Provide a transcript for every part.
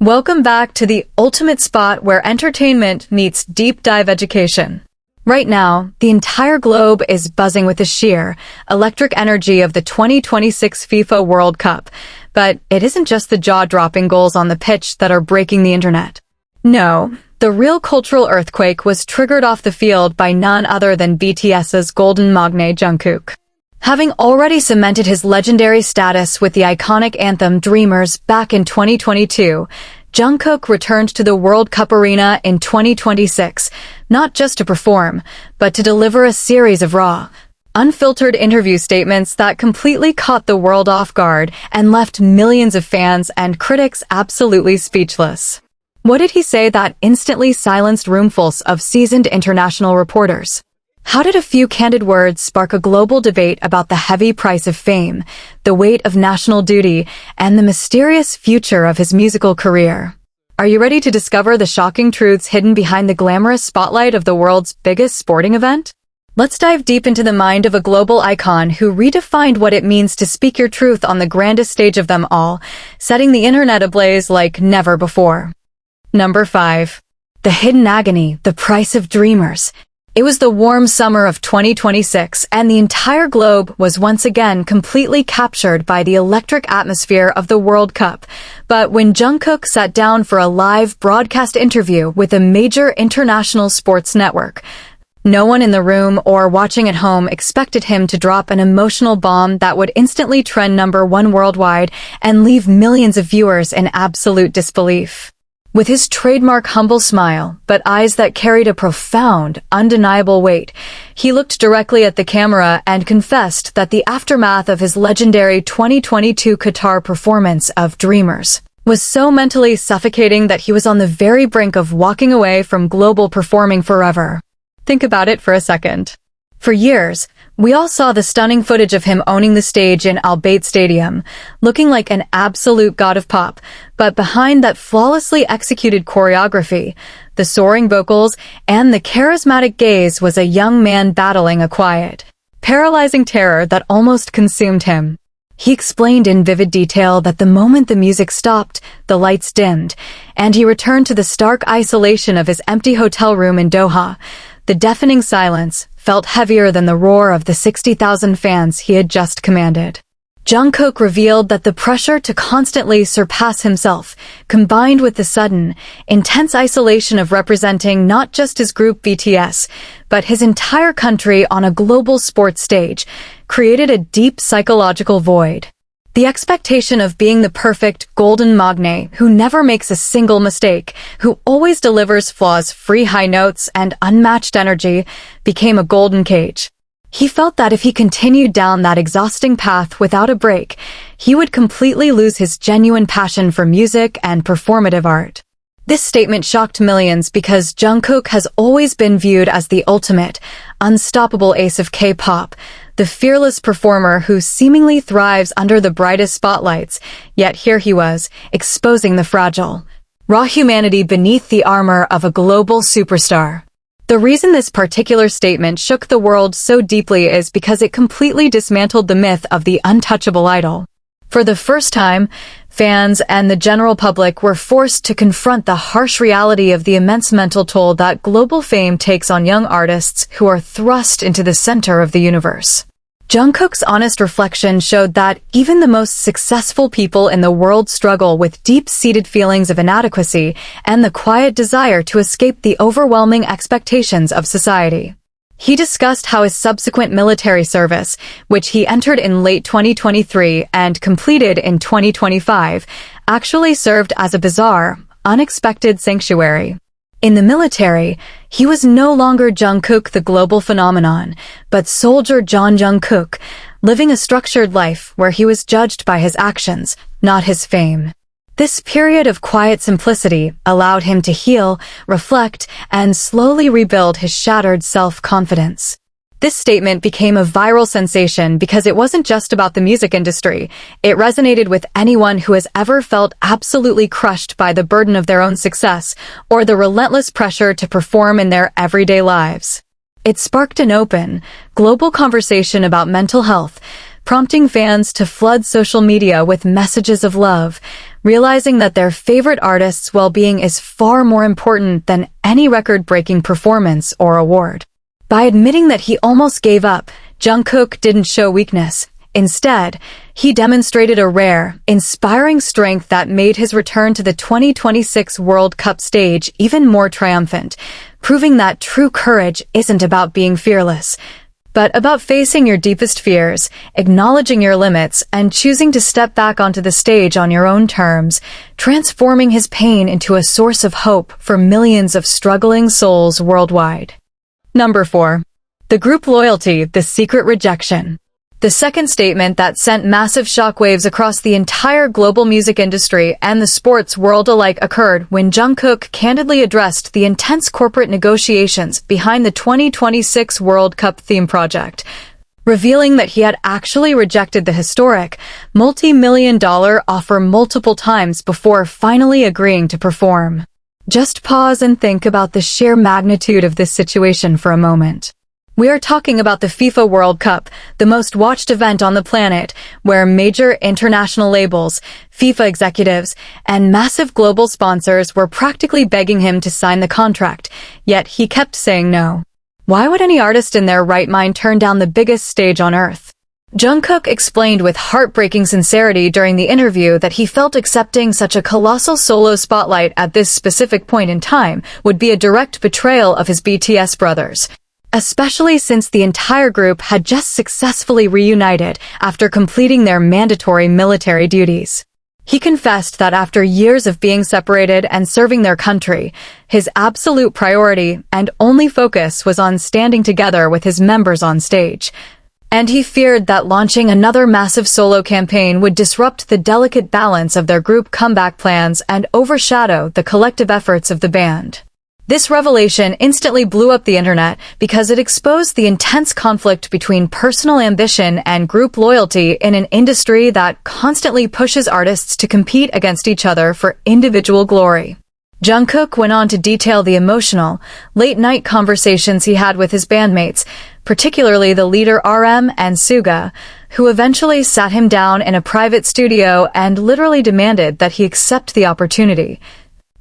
Welcome back to the ultimate spot where entertainment meets deep dive education. Right now, the entire globe is buzzing with the sheer, electric energy of the 2026 FIFA World Cup. But it isn't just the jaw-dropping goals on the pitch that are breaking the internet. No, the real cultural earthquake was triggered off the field by none other than BTS's golden Maknae Jungkook. Having already cemented his legendary status with the iconic anthem Dreamers back in 2022, Jungkook returned to the World Cup arena in 2026, not just to perform, but to deliver a series of raw, unfiltered interview statements that completely caught the world off guard and left millions of fans and critics absolutely speechless. What did he say that instantly silenced roomfuls of seasoned international reporters? How did a few candid words spark a global debate about the heavy price of fame, the weight of national duty, and the mysterious future of his musical career? Are you ready to discover the shocking truths hidden behind the glamorous spotlight of the world's biggest sporting event? Let's dive deep into the mind of a global icon who redefined what it means to speak your truth on the grandest stage of them all, setting the internet ablaze like never before. Number 5. The hidden agony, the price of dreamers. It was the warm summer of 2026, and the entire globe was once again completely captured by the electric atmosphere of the World Cup. But when Jungkook sat down for a live broadcast interview with a major international sports network, no one in the room or watching at home expected him to drop an emotional bomb that would instantly trend #1 worldwide and leave millions of viewers in absolute disbelief. With his trademark humble smile, but eyes that carried a profound, undeniable weight, he looked directly at the camera and confessed that the aftermath of his legendary 2022 Qatar performance of Dreamers was so mentally suffocating that he was on the very brink of walking away from global performing forever. Think about it for a second. For years, we all saw the stunning footage of him owning the stage in Al Bayt Stadium, looking like an absolute god of pop, but behind that flawlessly executed choreography, the soaring vocals, and the charismatic gaze was a young man battling a quiet, paralyzing terror that almost consumed him. He explained in vivid detail that the moment the music stopped, the lights dimmed, and he returned to the stark isolation of his empty hotel room in Doha. The deafening silence felt heavier than the roar of the 60,000 fans he had just commanded. Jungkook revealed that the pressure to constantly surpass himself, combined with the sudden, intense isolation of representing not just his group BTS, but his entire country on a global sports stage, created a deep psychological void. The expectation of being the perfect golden Maknae who never makes a single mistake, who always delivers flaws-free high notes and unmatched energy, became a golden cage. He felt that if he continued down that exhausting path without a break, he would completely lose his genuine passion for music and performative art. This statement shocked millions because Jungkook has always been viewed as the ultimate, unstoppable ace of K-pop, the fearless performer who seemingly thrives under the brightest spotlights, yet here he was, exposing the fragile, raw humanity beneath the armor of a global superstar. The reason this particular statement shook the world so deeply is because it completely dismantled the myth of the untouchable idol. For the first time, fans and the general public were forced to confront the harsh reality of the immense mental toll that global fame takes on young artists who are thrust into the center of the universe. Jungkook's honest reflection showed that even the most successful people in the world struggle with deep-seated feelings of inadequacy and the quiet desire to escape the overwhelming expectations of society. He discussed how his subsequent military service, which he entered in late 2023 and completed in 2025, actually served as a bizarre, unexpected sanctuary. In the military, he was no longer Jungkook the global phenomenon, but soldier Jeon Jungkook, living a structured life where he was judged by his actions, not his fame. This period of quiet simplicity allowed him to heal, reflect, and slowly rebuild his shattered self-confidence. This statement became a viral sensation because it wasn't just about the music industry. It resonated with anyone who has ever felt absolutely crushed by the burden of their own success or the relentless pressure to perform in their everyday lives. It sparked an open, global conversation about mental health, prompting fans to flood social media with messages of love, realizing that their favorite artist's well-being is far more important than any record-breaking performance or award. By admitting that he almost gave up, Jungkook didn't show weakness. Instead, he demonstrated a rare, inspiring strength that made his return to the 2026 World Cup stage even more triumphant, proving that true courage isn't about being fearless, but about facing your deepest fears, acknowledging your limits, and choosing to step back onto the stage on your own terms, transforming his pain into a source of hope for millions of struggling souls worldwide. Number 4. The group loyalty, the secret rejection. The second statement that sent massive shockwaves across the entire global music industry and the sports world alike occurred when Jungkook candidly addressed the intense corporate negotiations behind the 2026 World Cup theme project, revealing that he had actually rejected the historic, multi-million-dollar offer multiple times before finally agreeing to perform. Just pause and think about the sheer magnitude of this situation for a moment. We are talking about the FIFA World Cup, the most watched event on the planet, where major international labels, FIFA executives, and massive global sponsors were practically begging him to sign the contract, yet he kept saying no. Why would any artist in their right mind turn down the biggest stage on earth? Jungkook explained with heartbreaking sincerity during the interview that he felt accepting such a colossal solo spotlight at this specific point in time would be a direct betrayal of his BTS brothers, especially since the entire group had just successfully reunited after completing their mandatory military duties. He confessed that after years of being separated and serving their country, his absolute priority and only focus was on standing together with his members on stage. And he feared that launching another massive solo campaign would disrupt the delicate balance of their group comeback plans and overshadow the collective efforts of the band. This revelation instantly blew up the internet because it exposed the intense conflict between personal ambition and group loyalty in an industry that constantly pushes artists to compete against each other for individual glory. Jungkook went on to detail the emotional, late-night conversations he had with his bandmates, particularly the leader RM and Suga, who eventually sat him down in a private studio and literally demanded that he accept the opportunity,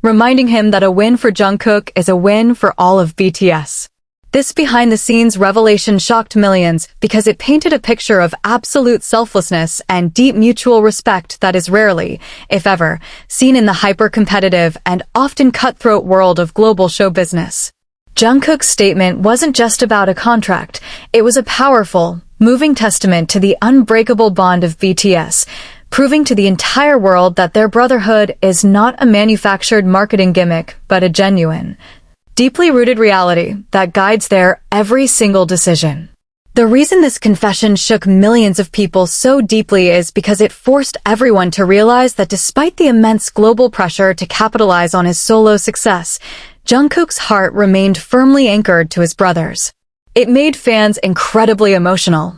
reminding him that a win for Jungkook is a win for all of BTS. This behind-the-scenes revelation shocked millions because it painted a picture of absolute selflessness and deep mutual respect that is rarely, if ever, seen in the hyper-competitive and often cutthroat world of global show business. Jungkook's statement wasn't just about a contract, it was a powerful, moving testament to the unbreakable bond of BTS, proving to the entire world that their brotherhood is not a manufactured marketing gimmick, but a genuine, deeply rooted reality that guides their every single decision. The reason this confession shook millions of people so deeply is because it forced everyone to realize that despite the immense global pressure to capitalize on his solo success, Jungkook's heart remained firmly anchored to his brothers. It made fans incredibly emotional,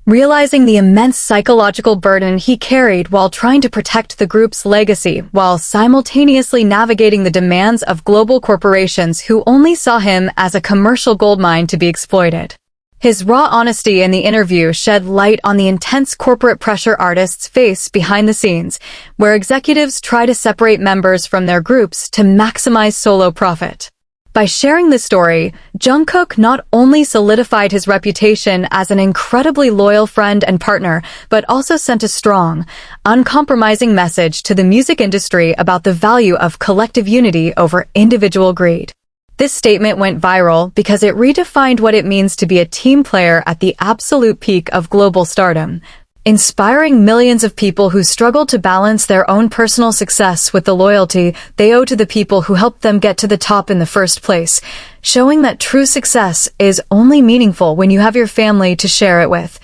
realizing the immense psychological burden he carried while trying to protect the group's legacy while simultaneously navigating the demands of global corporations who only saw him as a commercial goldmine to be exploited. His raw honesty in the interview shed light on the intense corporate pressure artists face behind the scenes, where executives try to separate members from their groups to maximize solo profit. By sharing this story, Jungkook not only solidified his reputation as an incredibly loyal friend and partner, but also sent a strong, uncompromising message to the music industry about the value of collective unity over individual greed. This statement went viral because it redefined what it means to be a team player at the absolute peak of global stardom, inspiring millions of people who struggle to balance their own personal success with the loyalty they owe to the people who helped them get to the top in the first place, showing that true success is only meaningful when you have your family to share it with,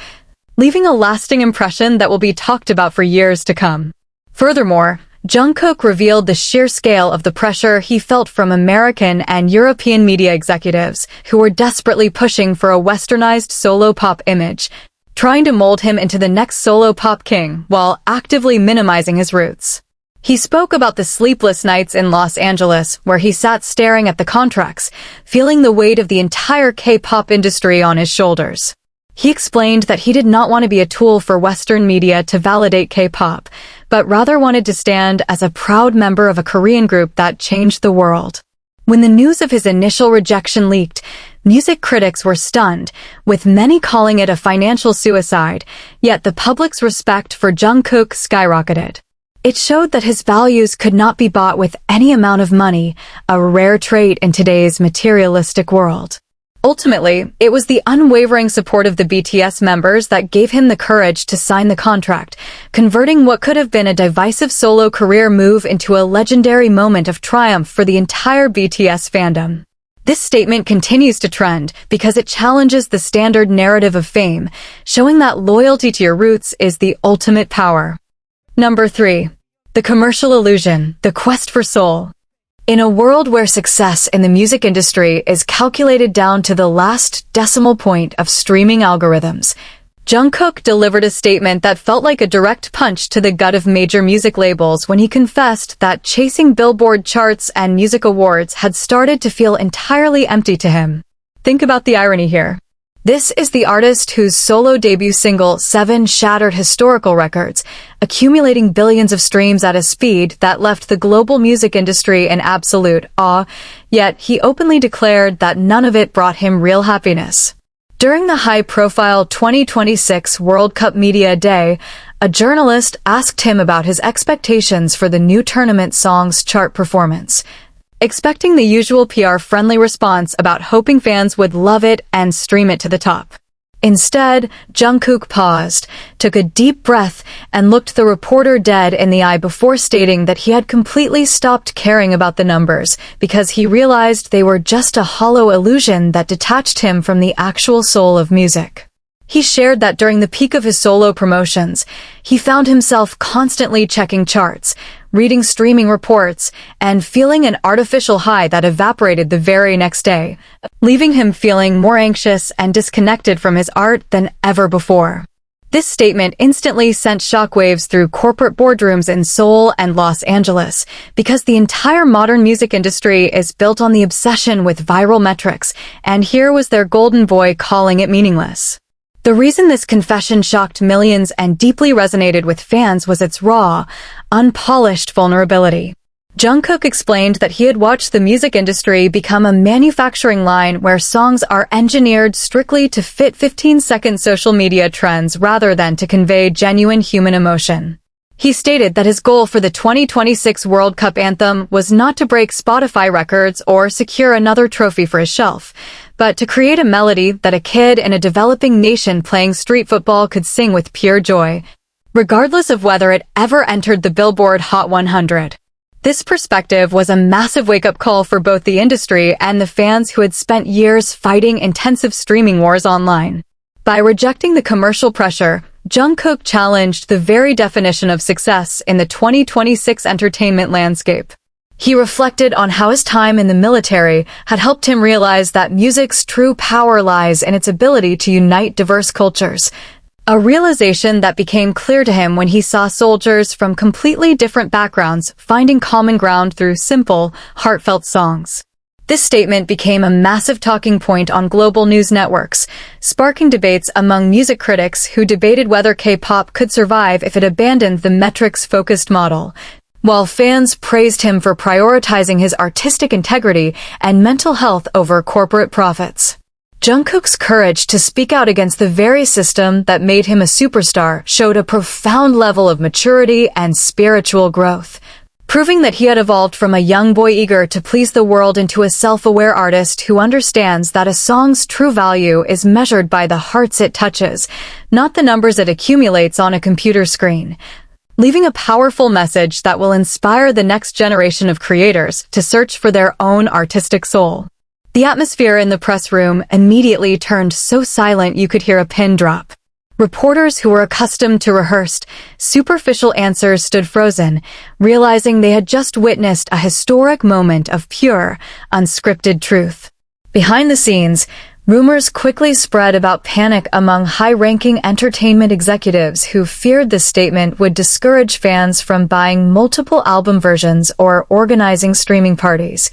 leaving a lasting impression that will be talked about for years to come. Furthermore, Jungkook revealed the sheer scale of the pressure he felt from American and European media executives who were desperately pushing for a westernized solo pop image, trying to mold him into the next solo pop king while actively minimizing his roots. He spoke about the sleepless nights in Los Angeles where he sat staring at the contracts, feeling the weight of the entire K-pop industry on his shoulders. He explained that he did not want to be a tool for Western media to validate K-pop, but rather wanted to stand as a proud member of a Korean group that changed the world. When the news of his initial rejection leaked, music critics were stunned, with many calling it a financial suicide, yet the public's respect for Jungkook skyrocketed. It showed that his values could not be bought with any amount of money, a rare trait in today's materialistic world. Ultimately, it was the unwavering support of the BTS members that gave him the courage to sign the contract, converting what could have been a divisive solo career move into a legendary moment of triumph for the entire BTS fandom. This statement continues to trend because it challenges the standard narrative of fame, showing that loyalty to your roots is the ultimate power. Number 3. The commercial illusion, the quest for soul. In a world where success in the music industry is calculated down to the last decimal point of streaming algorithms, Jungkook delivered a statement that felt like a direct punch to the gut of major music labels when he confessed that chasing Billboard charts and music awards had started to feel entirely empty to him. Think about the irony here. This is the artist whose solo debut single 7 shattered historical records, accumulating billions of streams at a speed that left the global music industry in absolute awe, yet he openly declared that none of it brought him real happiness. During the high-profile 2026 World Cup Media Day, a journalist asked him about his expectations for the new tournament song's chart performance. Expecting the usual PR-friendly response about hoping fans would love it and stream it to the top. Instead, Jungkook paused, took a deep breath, and looked the reporter dead in the eye before stating that he had completely stopped caring about the numbers because he realized they were just a hollow illusion that detached him from the actual soul of music. He shared that during the peak of his solo promotions, he found himself constantly checking charts, reading streaming reports, and feeling an artificial high that evaporated the very next day, leaving him feeling more anxious and disconnected from his art than ever before. This statement instantly sent shockwaves through corporate boardrooms in Seoul and Los Angeles, because the entire modern music industry is built on the obsession with viral metrics, and here was their golden boy calling it meaningless. The reason this confession shocked millions and deeply resonated with fans was its raw, unpolished vulnerability. Jungkook explained that he had watched the music industry become a manufacturing line where songs are engineered strictly to fit 15-second social media trends rather than to convey genuine human emotion. He stated that his goal for the 2026 World Cup anthem was not to break Spotify records or secure another trophy for his shelf, but to create a melody that a kid in a developing nation playing street football could sing with pure joy, regardless of whether it ever entered the Billboard Hot 100. This perspective was a massive wake-up call for both the industry and the fans who had spent years fighting intensive streaming wars online. By rejecting the commercial pressure, Jungkook challenged the very definition of success in the 2026 entertainment landscape. He reflected on how his time in the military had helped him realize that music's true power lies in its ability to unite diverse cultures, a realization that became clear to him when he saw soldiers from completely different backgrounds finding common ground through simple, heartfelt songs. This statement became a massive talking point on global news networks, sparking debates among music critics who debated whether K-pop could survive if it abandoned the metrics-focused model, while fans praised him for prioritizing his artistic integrity and mental health over corporate profits. Jungkook's courage to speak out against the very system that made him a superstar showed a profound level of maturity and spiritual growth, proving that he had evolved from a young boy eager to please the world into a self-aware artist who understands that a song's true value is measured by the hearts it touches, not the numbers it accumulates on a computer screen, leaving a powerful message that will inspire the next generation of creators to search for their own artistic soul. The atmosphere in the press room immediately turned so silent you could hear a pin drop. Reporters who were accustomed to rehearsed, superficial answers stood frozen, realizing they had just witnessed a historic moment of pure, unscripted truth. Behind the scenes, rumors quickly spread about panic among high-ranking entertainment executives who feared the statement would discourage fans from buying multiple album versions or organizing streaming parties,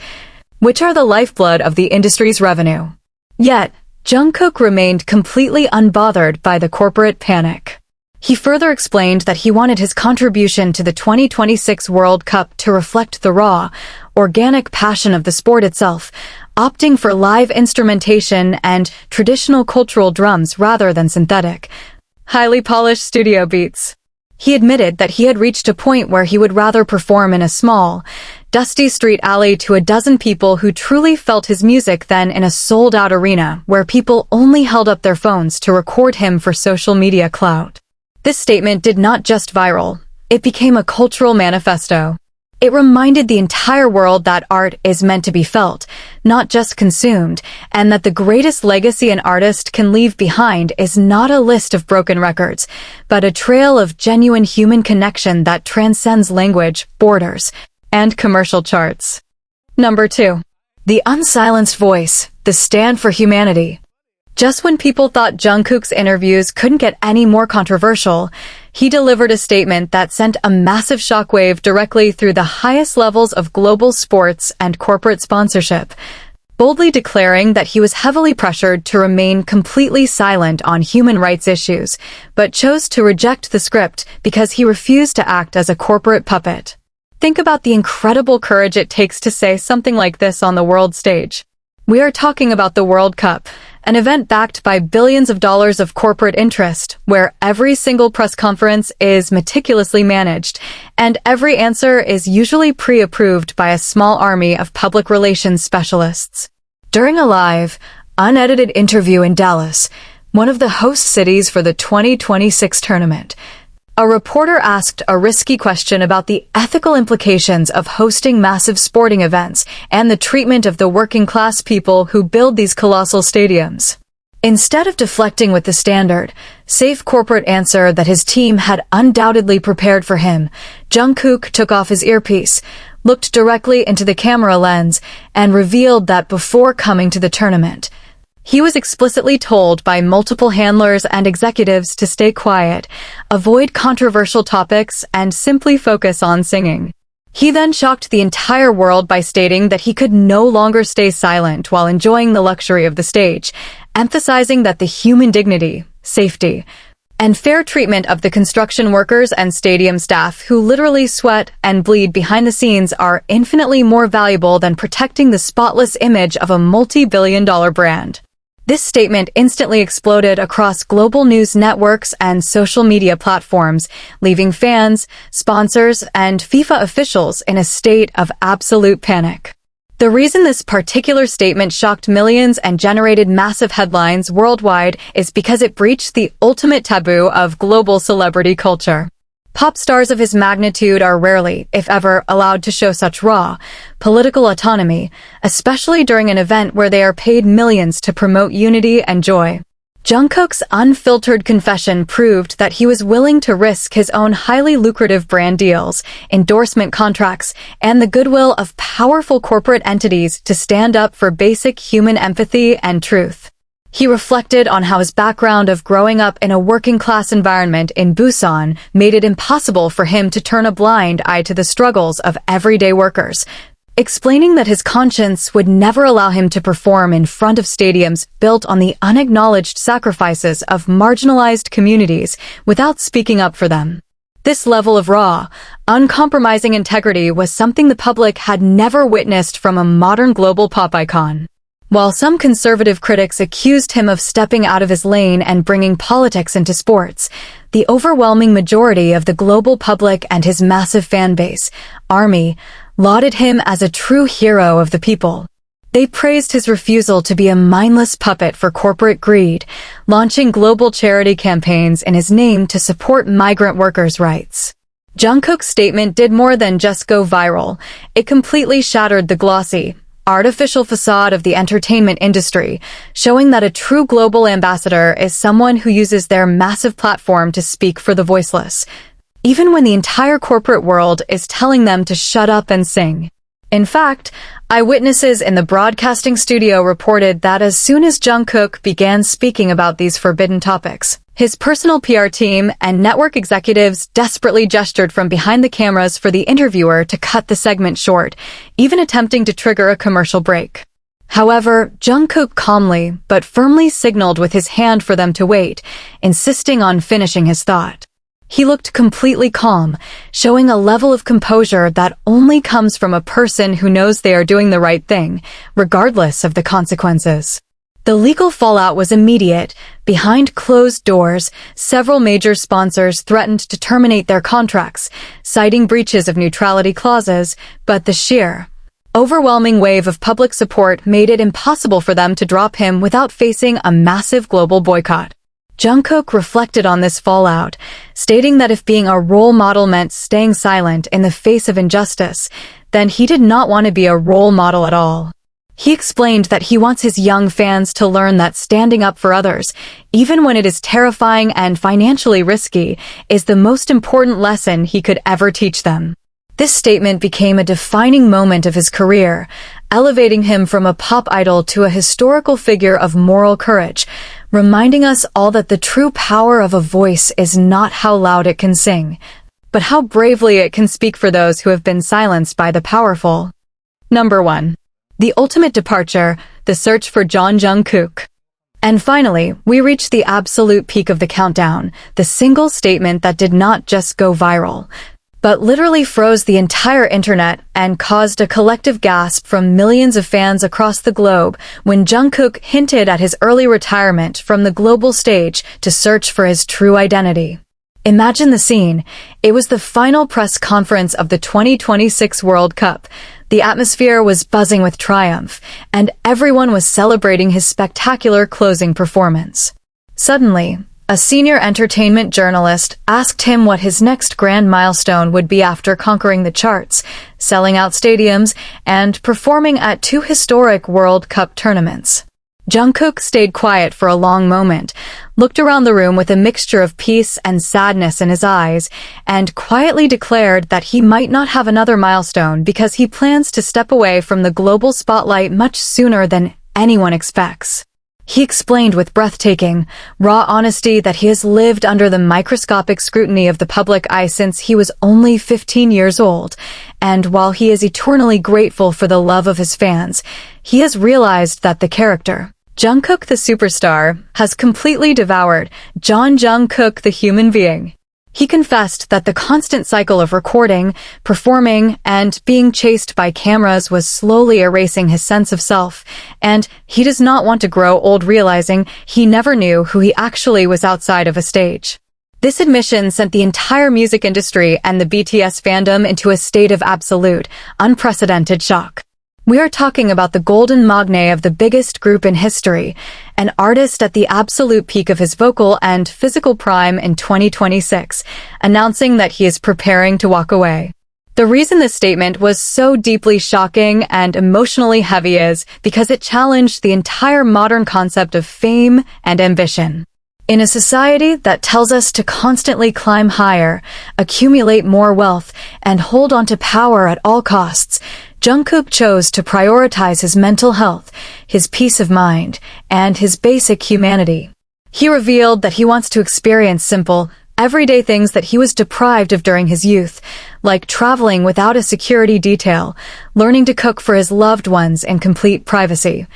which are the lifeblood of the industry's revenue. Yet, Jungkook remained completely unbothered by the corporate panic. He further explained that he wanted his contribution to the 2026 World Cup to reflect the raw, organic passion of the sport itself, opting for live instrumentation and traditional cultural drums rather than synthetic, highly polished studio beats. He admitted that he had reached a point where he would rather perform in a small, dusty street alley to a dozen people who truly felt his music than in a sold-out arena where people only held up their phones to record him for social media clout. This statement did not just viral, it became a cultural manifesto. It reminded the entire world that art is meant to be felt, not just consumed, and that the greatest legacy an artist can leave behind is not a list of broken records, but a trail of genuine human connection that transcends language, borders, and commercial charts. Number 2. The unsilenced voice, the stand for humanity. Just when people thought Jungkook's interviews couldn't get any more controversial, he delivered a statement that sent a massive shockwave directly through the highest levels of global sports and corporate sponsorship, boldly declaring that he was heavily pressured to remain completely silent on human rights issues, but chose to reject the script because he refused to act as a corporate puppet. Think about the incredible courage it takes to say something like this on the world stage. We are talking about the World Cup, an event backed by billions of dollars of corporate interest, where every single press conference is meticulously managed, and every answer is usually pre-approved by a small army of public relations specialists. During a live, unedited interview in Dallas, one of the host cities for the 2026 tournament, a reporter asked a risky question about the ethical implications of hosting massive sporting events and the treatment of the working-class people who build these colossal stadiums. Instead of deflecting with the standard, safe corporate answer that his team had undoubtedly prepared for him, Jungkook took off his earpiece, looked directly into the camera lens, and revealed that before coming to the tournament, he was explicitly told by multiple handlers and executives to stay quiet, avoid controversial topics, and simply focus on singing. He then shocked the entire world by stating that he could no longer stay silent while enjoying the luxury of the stage, emphasizing that the human dignity, safety, and fair treatment of the construction workers and stadium staff who literally sweat and bleed behind the scenes are infinitely more valuable than protecting the spotless image of a multi-billion-dollar brand. This statement instantly exploded across global news networks and social media platforms, leaving fans, sponsors, and FIFA officials in a state of absolute panic. The reason this particular statement shocked millions and generated massive headlines worldwide is because it breached the ultimate taboo of global celebrity culture. Pop stars of his magnitude are rarely, if ever, allowed to show such raw, political autonomy, especially during an event where they are paid millions to promote unity and joy. Jungkook's unfiltered confession proved that he was willing to risk his own highly lucrative brand deals, endorsement contracts, and the goodwill of powerful corporate entities to stand up for basic human empathy and truth. He reflected on how his background of growing up in a working-class environment in Busan made it impossible for him to turn a blind eye to the struggles of everyday workers, explaining that his conscience would never allow him to perform in front of stadiums built on the unacknowledged sacrifices of marginalized communities without speaking up for them. This level of raw, uncompromising integrity was something the public had never witnessed from a modern global pop icon. While some conservative critics accused him of stepping out of his lane and bringing politics into sports, the overwhelming majority of the global public and his massive fan base, Army, lauded him as a true hero of the people. They praised his refusal to be a mindless puppet for corporate greed, launching global charity campaigns in his name to support migrant workers' rights. Jungkook's statement did more than just go viral. It completely shattered the glossy, artificial facade of the entertainment industry, showing that a true global ambassador is someone who uses their massive platform to speak for the voiceless, even when the entire corporate world is telling them to shut up and sing. In fact, eyewitnesses in the broadcasting studio reported that as soon as Jungkook began speaking about these forbidden topics, his personal PR team and network executives desperately gestured from behind the cameras for the interviewer to cut the segment short, even attempting to trigger a commercial break. However, Jungkook calmly but firmly signaled with his hand for them to wait, insisting on finishing his thought. He looked completely calm, showing a level of composure that only comes from a person who knows they are doing the right thing, regardless of the consequences. The legal fallout was immediate. Behind closed doors, several major sponsors threatened to terminate their contracts, citing breaches of neutrality clauses, but the sheer, overwhelming wave of public support made it impossible for them to drop him without facing a massive global boycott. Jungkook reflected on this fallout, stating that if being a role model meant staying silent in the face of injustice, then he did not want to be a role model at all. He explained that he wants his young fans to learn that standing up for others, even when it is terrifying and financially risky, is the most important lesson he could ever teach them. This statement became a defining moment of his career, elevating him from a pop idol to a historical figure of moral courage, reminding us all that the true power of a voice is not how loud it can sing, but how bravely it can speak for those who have been silenced by the powerful. Number 1. The ultimate departure, the search for Jeon Jungkook. And finally, we reach the absolute peak of the countdown, the single statement that did not just go viral, but literally froze the entire internet and caused a collective gasp from millions of fans across the globe when Jungkook hinted at his early retirement from the global stage to search for his true identity. Imagine the scene. It was the final press conference of the 2026 World Cup. The atmosphere was buzzing with triumph, and everyone was celebrating his spectacular closing performance. Suddenly, a senior entertainment journalist asked him what his next grand milestone would be after conquering the charts, selling out stadiums, and performing at 2 historic World Cup tournaments. Jungkook stayed quiet for a long moment, looked around the room with a mixture of peace and sadness in his eyes, and quietly declared that he might not have another milestone because he plans to step away from the global spotlight much sooner than anyone expects. He explained with breathtaking, raw honesty that he has lived under the microscopic scrutiny of the public eye since he was only 15 years old, and while he is eternally grateful for the love of his fans, he has realized that the character, Jungkook the superstar, has completely devoured Jeon Jungkook the human being. He confessed that the constant cycle of recording, performing, and being chased by cameras was slowly erasing his sense of self, and he does not want to grow old realizing he never knew who he actually was outside of a stage. This admission sent the entire music industry and the BTS fandom into a state of absolute, unprecedented shock. We are talking about the golden Maknae of the biggest group in history, an artist at the absolute peak of his vocal and physical prime in 2026, announcing that he is preparing to walk away. The reason this statement was so deeply shocking and emotionally heavy is because it challenged the entire modern concept of fame and ambition. In a society that tells us to constantly climb higher, accumulate more wealth, and hold on to power at all costs, Jungkook chose to prioritize his mental health, his peace of mind, and his basic humanity. He revealed that he wants to experience simple, everyday things that he was deprived of during his youth, like traveling without a security detail, learning to cook for his loved ones in complete privacy,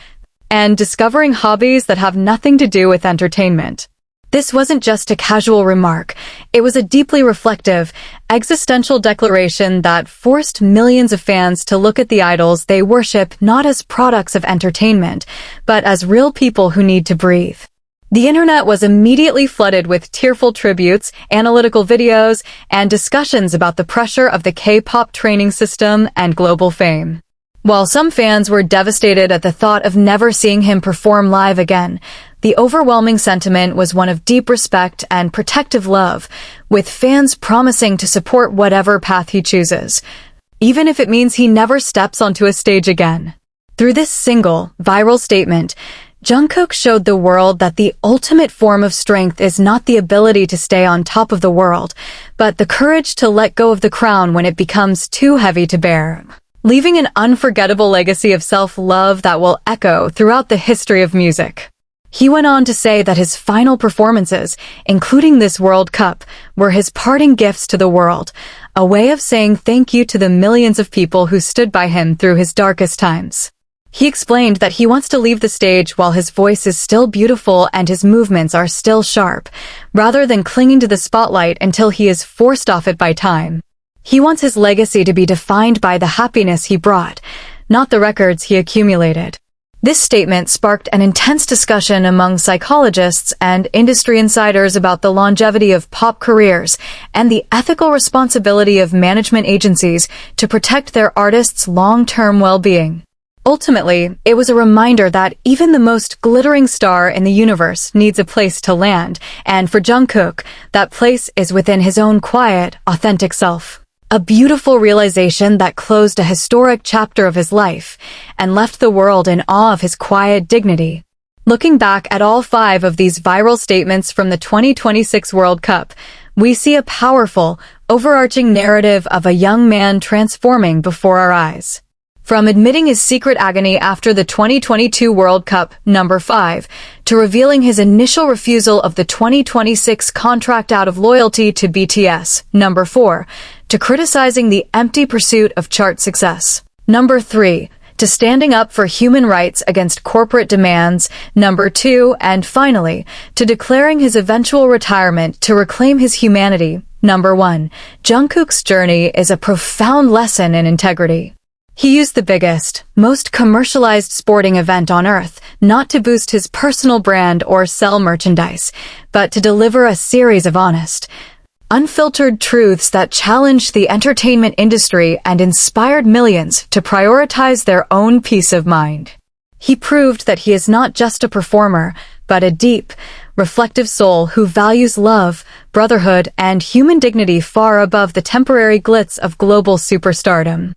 and discovering hobbies that have nothing to do with entertainment. This wasn't just a casual remark. It was a deeply reflective, existential declaration that forced millions of fans to look at the idols they worship not as products of entertainment, but as real people who need to breathe. The internet was immediately flooded with tearful tributes, analytical videos, and discussions about the pressure of the K-pop training system and global fame. While some fans were devastated at the thought of never seeing him perform live again, the overwhelming sentiment was one of deep respect and protective love, with fans promising to support whatever path he chooses, even if it means he never steps onto a stage again. Through this single, viral statement, Jungkook showed the world that the ultimate form of strength is not the ability to stay on top of the world, but the courage to let go of the crown when it becomes too heavy to bear, leaving an unforgettable legacy of self-love that will echo throughout the history of music. He went on to say that his final performances, including this World Cup, were his parting gifts to the world, a way of saying thank you to the millions of people who stood by him through his darkest times. He explained that he wants to leave the stage while his voice is still beautiful and his movements are still sharp, rather than clinging to the spotlight until he is forced off it by time. He wants his legacy to be defined by the happiness he brought, not the records he accumulated. This statement sparked an intense discussion among psychologists and industry insiders about the longevity of pop careers and the ethical responsibility of management agencies to protect their artists' long-term well-being. Ultimately, it was a reminder that even the most glittering star in the universe needs a place to land, and for Jungkook, that place is within his own quiet, authentic self. A beautiful realization that closed a historic chapter of his life and left the world in awe of his quiet dignity. Looking back at all 5 of these viral statements from the 2026 World Cup, we see a powerful, overarching narrative of a young man transforming before our eyes. From admitting his secret agony after the 2022 World Cup, number 5, to revealing his initial refusal of the 2026 contract out of loyalty to BTS, number 4, to criticizing the empty pursuit of chart success, number 3, to standing up for human rights against corporate demands, number 2, and finally, to declaring his eventual retirement to reclaim his humanity, number 1, Jungkook's journey is a profound lesson in integrity. He used the biggest, most commercialized sporting event on Earth, not to boost his personal brand or sell merchandise, but to deliver a series of honest, unfiltered truths that challenged the entertainment industry and inspired millions to prioritize their own peace of mind. He proved that he is not just a performer, but a deep, reflective soul who values love, brotherhood, and human dignity far above the temporary glitz of global superstardom.